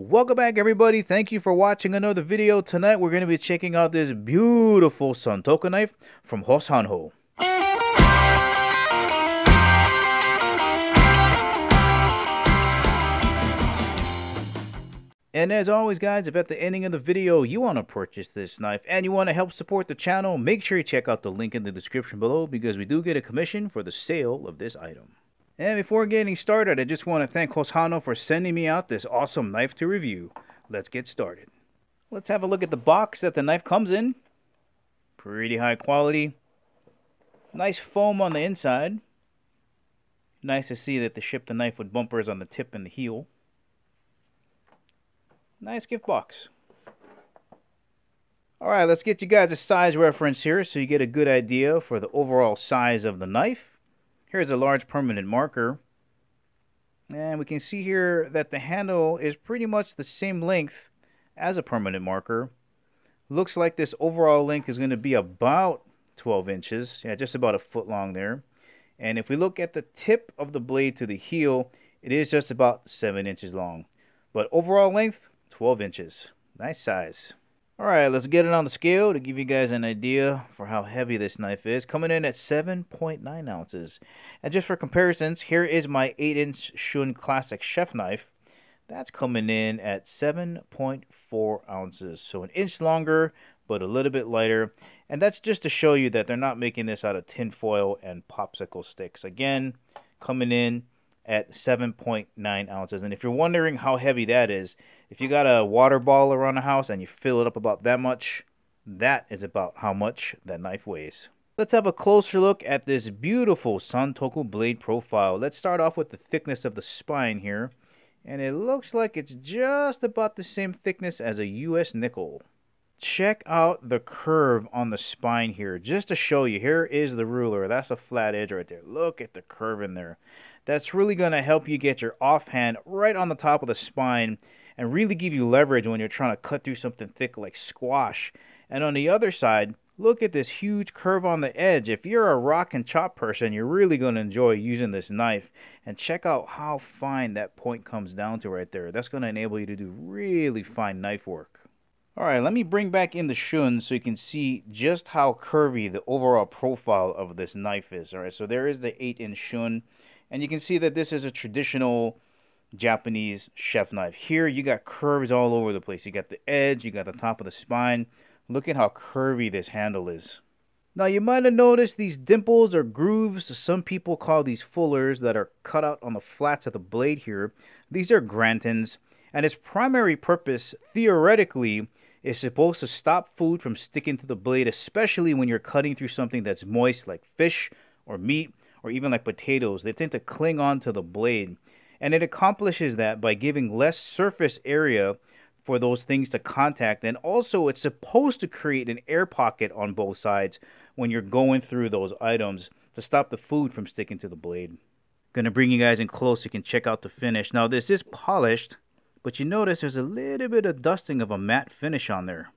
Welcome back, everybody. Thank you for watching another video. Tonight we're going to be checking out this beautiful Santoku knife from Hoshanho. And as always, guys, if at the ending of the video you want to purchase this knife and you want to help support the channel, make sure you check out the link in the description below because we do get a commission for the sale of this item. And before getting started, I just want to thank Hoshanho for sending me out this awesome knife to review. Let's get started. Let's have a look at the box that the knife comes in. Pretty high quality. Nice foam on the inside. Nice to see that they shipped the knife with bumpers on the tip and the heel. Nice gift box. Alright, let's get you guys a size reference here so you get a good idea for the overall size of the knife. Here's a large permanent marker. And we can see here that the handle is pretty much the same length as a permanent marker. Looks like this overall length is going to be about 12 inches. Yeah, just about a foot long there. And if we look at the tip of the blade to the heel, it is just about 7 inches long. But overall length, 12 inches. Nice size. Alright, let's get it on the scale to give you guys an idea for how heavy this knife is. Coming in at 7.9 ounces. And just for comparisons, here is my 8-inch Shun Classic Chef knife. That's coming in at 7.4 ounces. So an inch longer, but a little bit lighter. And that's just to show you that they're not making this out of tin foil and popsicle sticks. Again, coming in at 7.9 ounces. And if you're wondering how heavy that is, if you got a water bottle around the house and you fill it up about that much, that is about how much that knife weighs. Let's have a closer look at this beautiful Santoku blade profile. Let's start off with the thickness of the spine here. And it looks like it's just about the same thickness as a US nickel. Check out the curve on the spine here. Just to show you, here is the ruler. That's a flat edge right there. Look at the curve in there. That's really going to help you get your offhand right on the top of the spine and really give you leverage when you're trying to cut through something thick like squash. And on the other side, look at this huge curve on the edge. If you're a rock and chop person, you're really going to enjoy using this knife. And check out how fine that point comes down to right there. That's going to enable you to do really fine knife work. Alright, let me bring back in the Shun so you can see just how curvy the overall profile of this knife is. Alright, so there is the 8-inch Shun. And you can see that this is a traditional Japanese chef knife. Here you got curves all over the place. You got the edge, you got the top of the spine. Look at how curvy this handle is. Now you might have noticed these dimples or grooves. Some people call these fullers that are cut out on the flats of the blade here. These are Grantons, and its primary purpose, theoretically, is supposed to stop food from sticking to the blade, especially when you're cutting through something that's moist like fish or meat or even like potatoes. They tend to cling on to the blade. And it accomplishes that by giving less surface area for those things to contact. And also it's supposed to create an air pocket on both sides when you're going through those items to stop the food from sticking to the blade. Gonna bring you guys in close so you can check out the finish. Now this is polished, but you notice there's a little bit of dusting of a matte finish on there.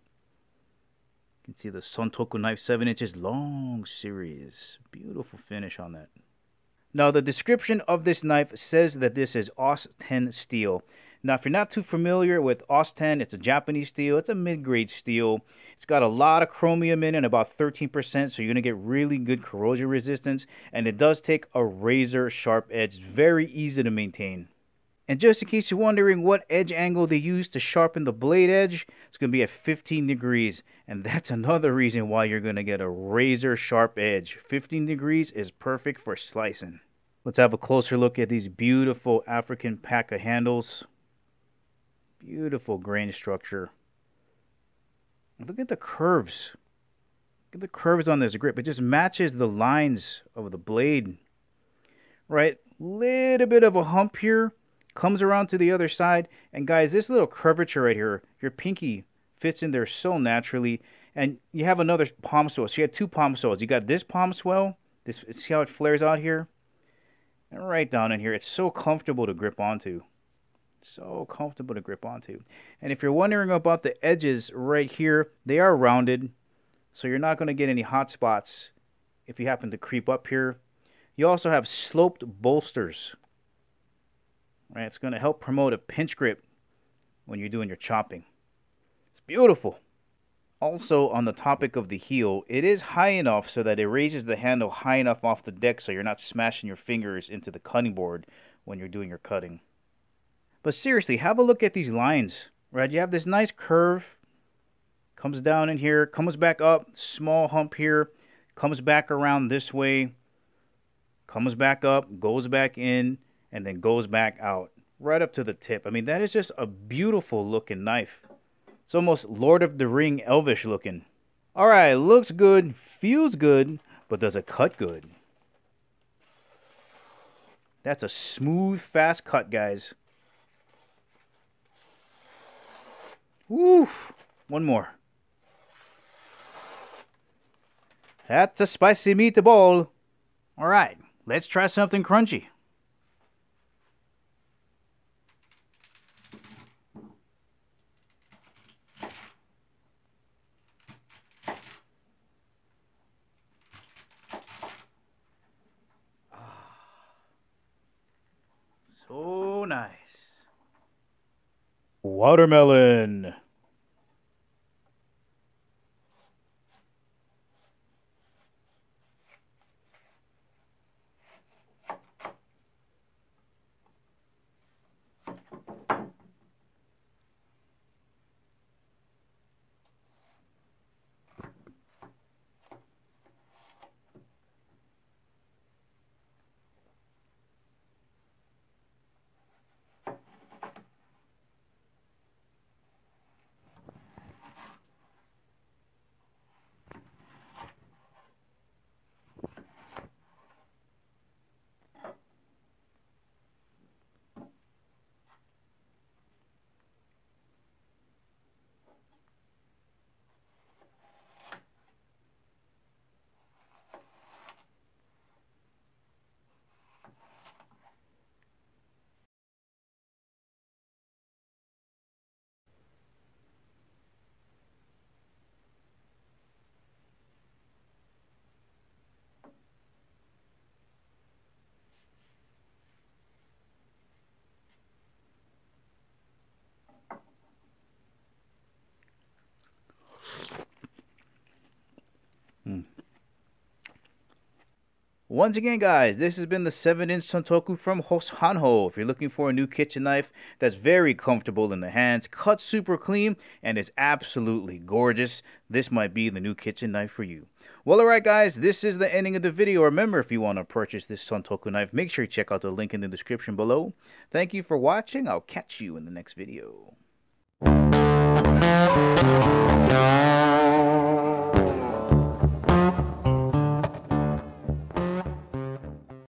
You can see the Santoku knife 7 inches long series. Beautiful finish on that. Now the description of this knife says that this is AUS 10 steel. Now if you're not too familiar with AUS 10, it's a Japanese steel. It's a mid-grade steel. It's got a lot of chromium in it, about 13%, so you're going to get really good corrosion resistance. And it does take a razor sharp edge. It's very easy to maintain. And just in case you're wondering what edge angle they use to sharpen the blade edge, it's going to be at 15 degrees. And that's another reason why you're going to get a razor sharp edge. 15 degrees is perfect for slicing. Let's have a closer look at these beautiful African paca handles. Beautiful grain structure. Look at the curves. Look at the curves on this grip. It just matches the lines of the blade. Right? Little bit of a hump here. Comes around to the other side, and guys, this little curvature right here, your pinky fits in there so naturally. And you have another palm swell. So you have two palm swells. You got this palm swell. This, see how it flares out here? And right down in here, it's so comfortable to grip onto. So comfortable to grip onto. And if you're wondering about the edges right here, they are rounded, so you're not going to get any hot spots if you happen to creep up here. You also have sloped bolsters. Right, it's going to help promote a pinch grip when you're doing your chopping. It's beautiful. Also, on the topic of the heel, it is high enough so that it raises the handle high enough off the deck so you're not smashing your fingers into the cutting board when you're doing your cutting. But seriously, have a look at these lines, right? You have this nice curve, comes down in here, comes back up, small hump here, comes back around this way, comes back up, goes back in, and then goes back out, right up to the tip. I mean, that is just a beautiful looking knife. It's almost Lord of the Ring elvish looking. Alright, looks good, feels good, but does it cut good? That's a smooth, fast cut, guys. Woof! One more. That's a spicy meatball. Alright, let's try something crunchy. So nice. Watermelon. Once again, guys, this has been the 7-inch Santoku from Hoshanho. If you're looking for a new kitchen knife that's very comfortable in the hands, cuts super clean, and is absolutely gorgeous, this might be the new kitchen knife for you. Well, alright guys, this is the ending of the video. Remember, if you want to purchase this Santoku knife, make sure you check out the link in the description below. Thank you for watching. I'll catch you in the next video.